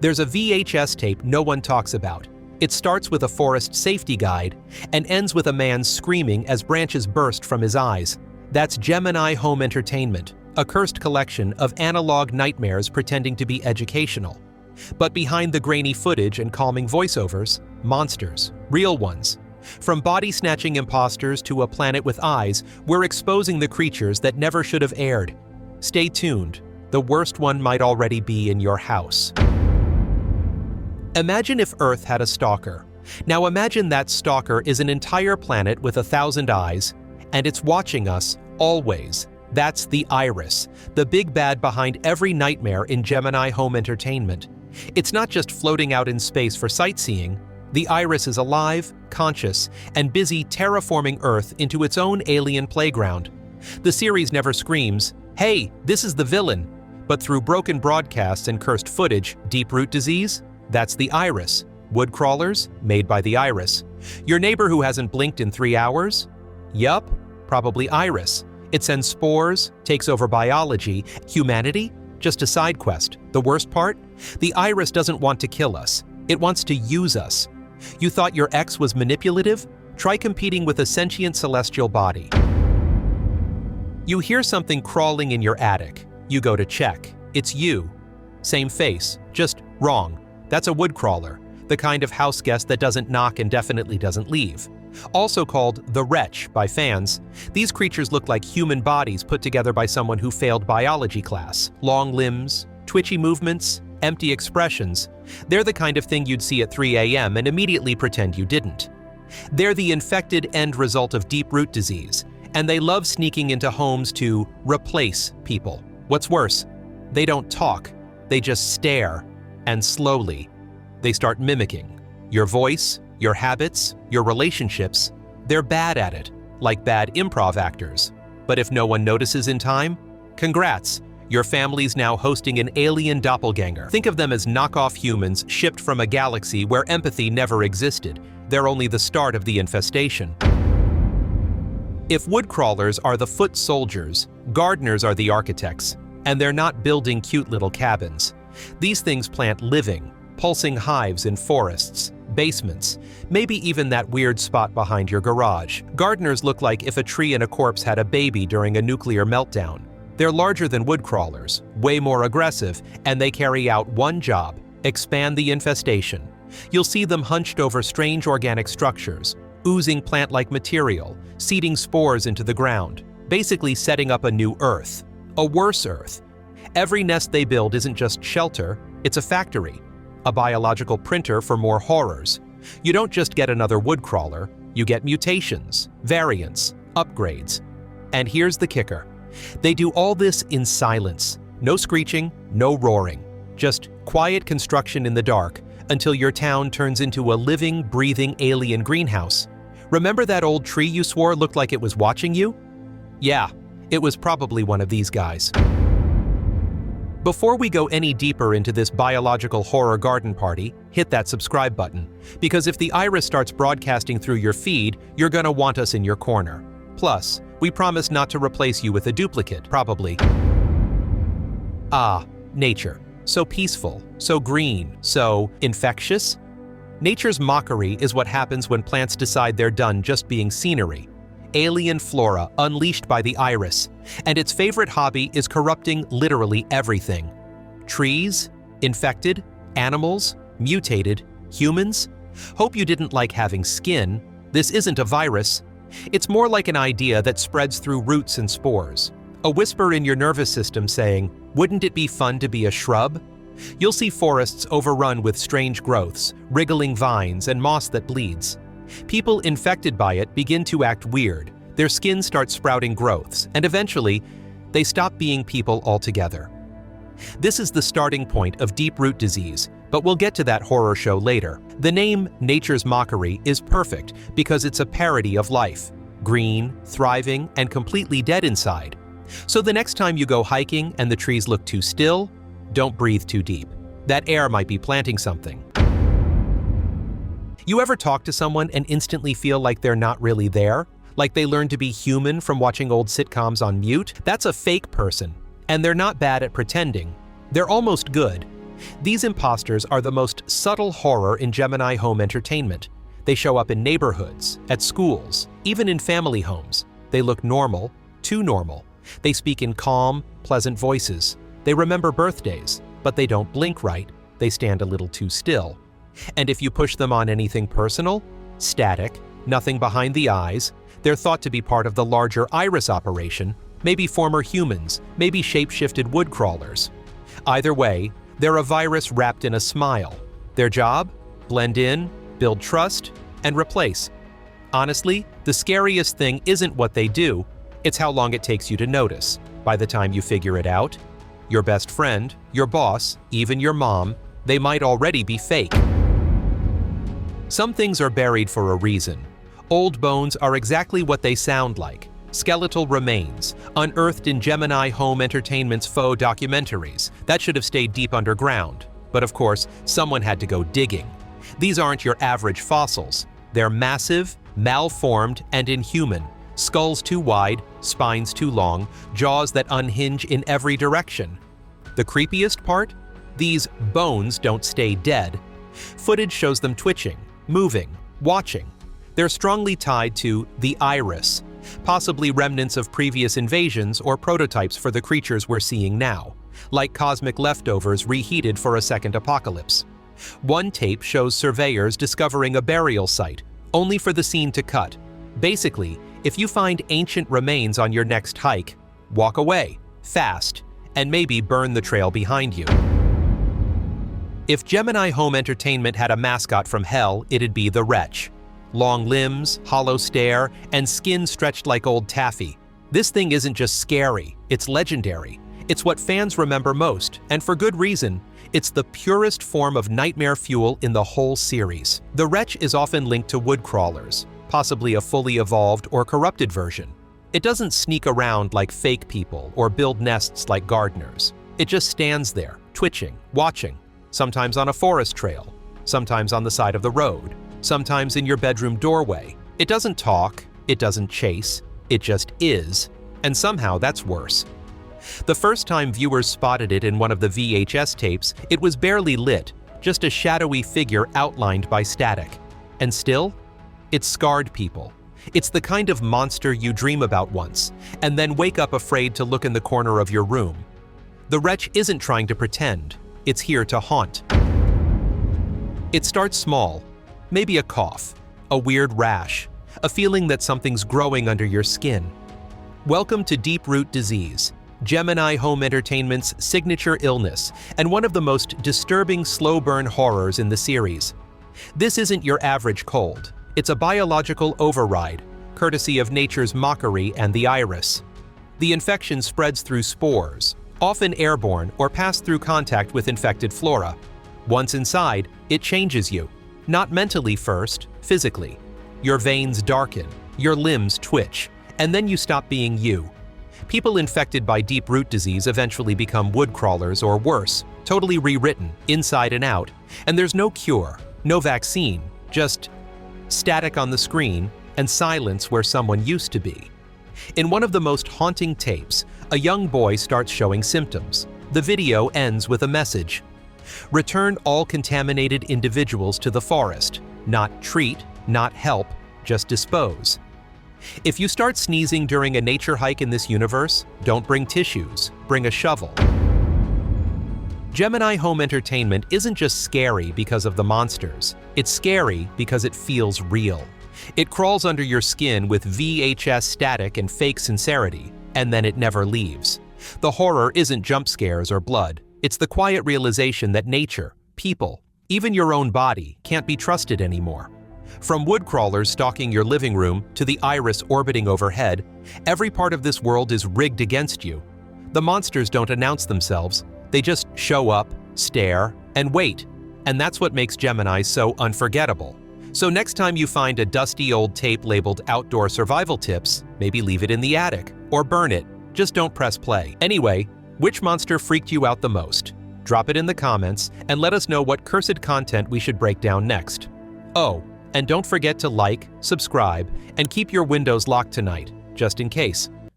There's a VHS tape no one talks about. It starts with a forest safety guide and ends with a man screaming as branches burst from his eyes. That's Gemini Home Entertainment, a cursed collection of analog nightmares pretending to be educational. But behind the grainy footage and calming voiceovers, monsters, real ones. From body-snatching imposters to a planet with eyes, we're exposing the creatures that never should have aired. Stay tuned. The worst one might already be in your house. Imagine if Earth had a stalker. Now imagine that stalker is an entire planet with 1,000 eyes, and it's watching us always. That's the Iris, the big bad behind every nightmare in Gemini Home Entertainment. It's not just floating out in space for sightseeing. The Iris is alive, conscious, and busy terraforming Earth into its own alien playground. The series never screams, "Hey, this is the villain," but through broken broadcasts and cursed footage, Deeproot Disease? That's the Iris. Wood crawlers? Made by the Iris. Your neighbor who hasn't blinked in 3 hours? Yup, probably Iris. It sends spores, takes over biology. Humanity? Just a side quest. The worst part? The Iris doesn't want to kill us. It wants to use us. You thought your ex was manipulative? Try competing with a sentient celestial body. You hear something crawling in your attic. You go to check. It's you. Same face, just wrong. That's a wood crawler, the kind of house guest that doesn't knock and definitely doesn't leave. Also called the Wretch by fans, these creatures look like human bodies put together by someone who failed biology class. Long limbs, twitchy movements, empty expressions. They're the kind of thing you'd see at 3 a.m. and immediately pretend you didn't. They're the infected end result of Deeproot Disease, and they love sneaking into homes to replace people. What's worse, they don't talk, they just stare, and slowly, they start mimicking your voice, your habits, your relationships. They're bad at it, like bad improv actors. But if no one notices in time, congrats, your family's now hosting an alien doppelganger. Think of them as knockoff humans shipped from a galaxy where empathy never existed. They're only the start of the infestation. If wood crawlers are the foot soldiers, gardeners are the architects, and they're not building cute little cabins. These things plant living, pulsing hives in forests, basements, maybe even that weird spot behind your garage. Gardeners look like if a tree and a corpse had a baby during a nuclear meltdown. They're larger than wood crawlers, way more aggressive, and they carry out one job: expand the infestation. You'll see them hunched over strange organic structures, oozing plant-like material, seeding spores into the ground, basically setting up a new Earth, a worse Earth. Every nest they build isn't just shelter, it's a factory, a biological printer for more horrors. You don't just get another wood crawler, you get mutations, variants, upgrades. And here's the kicker. They do all this in silence. No screeching, no roaring. Just quiet construction in the dark until your town turns into a living, breathing alien greenhouse. Remember that old tree you swore looked like it was watching you? Yeah, it was probably one of these guys. Before we go any deeper into this biological horror garden party, hit that subscribe button, because if the Iris starts broadcasting through your feed, you're gonna want us in your corner. Plus, we promise not to replace you with a duplicate, probably. Ah, nature. So peaceful, so green, so infectious. Nature's mockery is what happens when plants decide they're done just being scenery. Alien flora unleashed by the Iris, and its favorite hobby is corrupting literally everything. Trees, infected, animals, mutated, humans. Hope you didn't like having skin. This isn't a virus. It's more like an idea that spreads through roots and spores. A whisper in your nervous system saying, "Wouldn't it be fun to be a shrub?" You'll see forests overrun with strange growths, wriggling vines, and moss that bleeds. People infected by it begin to act weird. Their skin starts sprouting growths, and eventually, they stop being people altogether. This is the starting point of Deeproot Disease, but we'll get to that horror show later. The name Nature's Mockery is perfect because it's a parody of life, green, thriving, and completely dead inside. So the next time you go hiking and the trees look too still, don't breathe too deep. That air might be planting something. You ever talk to someone and instantly feel like they're not really there? Like they learned to be human from watching old sitcoms on mute? That's a fake person, and they're not bad at pretending. They're almost good. These imposters are the most subtle horror in Gemini Home Entertainment. They show up in neighborhoods, at schools, even in family homes. They look normal, too normal. They speak in calm, pleasant voices. They remember birthdays, but they don't blink right. They stand a little too still. And if you push them on anything personal, static, nothing behind the eyes, they're thought to be part of the larger iris operation, maybe former humans, maybe shape-shifted wood crawlers. Either way, they're a virus wrapped in a smile. Their job? Blend in, build trust, and replace. Honestly, the scariest thing isn't what they do, it's how long it takes you to notice. By the time you figure it out, your best friend, your boss, even your mom, they might already be fake. Some things are buried for a reason. Old bones are exactly what they sound like. Skeletal remains, unearthed in Gemini Home Entertainment's faux documentaries. That should have stayed deep underground. But of course, someone had to go digging. These aren't your average fossils. They're massive, malformed, and inhuman. Skulls too wide, spines too long, jaws that unhinge in every direction. The creepiest part? These bones don't stay dead. Footage shows them twitching, moving, watching. They're strongly tied to the iris, possibly remnants of previous invasions or prototypes for the creatures we're seeing now, like cosmic leftovers reheated for a second apocalypse. One tape shows surveyors discovering a burial site, only for the scene to cut. Basically, if you find ancient remains on your next hike, walk away, fast, and maybe burn the trail behind you. If Gemini Home Entertainment had a mascot from hell, it'd be the Wretch. Long limbs, hollow stare, and skin stretched like old taffy. This thing isn't just scary, it's legendary. It's what fans remember most, and for good reason. It's the purest form of nightmare fuel in the whole series. The Wretch is often linked to wood crawlers, possibly a fully evolved or corrupted version. It doesn't sneak around like fake people or build nests like gardeners. It just stands there, twitching, watching, sometimes on a forest trail, sometimes on the side of the road, sometimes in your bedroom doorway. It doesn't talk, it doesn't chase, it just is, and somehow that's worse. The first time viewers spotted it in one of the VHS tapes, it was barely lit, just a shadowy figure outlined by static. And still, it scarred people. It's the kind of monster you dream about once, and then wake up afraid to look in the corner of your room. The Wretch isn't trying to pretend, it's here to haunt. It starts small, maybe a cough, a weird rash, a feeling that something's growing under your skin. Welcome to Deeproot Disease, Gemini Home Entertainment's signature illness, and one of the most disturbing slow-burn horrors in the series. This isn't your average cold. It's a biological override, courtesy of nature's mockery and the iris. The infection spreads through spores, often airborne or passed through contact with infected flora. Once inside, it changes you. Not mentally first, physically. Your veins darken, your limbs twitch, and then you stop being you. People infected by Deeproot Disease eventually become wood crawlers or worse, totally rewritten, inside and out. And there's no cure, no vaccine, just static on the screen and silence where someone used to be. In one of the most haunting tapes, a young boy starts showing symptoms. The video ends with a message. Return all contaminated individuals to the forest. Not treat, not help, just dispose. If you start sneezing during a nature hike in this universe, don't bring tissues, bring a shovel. Gemini Home Entertainment isn't just scary because of the monsters. It's scary because it feels real. It crawls under your skin with VHS static and fake sincerity, and then it never leaves. The horror isn't jump scares or blood. It's the quiet realization that nature, people, even your own body can't be trusted anymore. From wood crawlers stalking your living room to the iris orbiting overhead, every part of this world is rigged against you. The monsters don't announce themselves. They just show up, stare, and wait. And that's what makes Gemini so unforgettable. So next time you find a dusty old tape labeled Outdoor Survival Tips, maybe leave it in the attic or burn it. Just don't press play. Anyway, which monster freaked you out the most? Drop it in the comments and let us know what cursed content we should break down next. Oh, and don't forget to like, subscribe, and keep your windows locked tonight, just in case.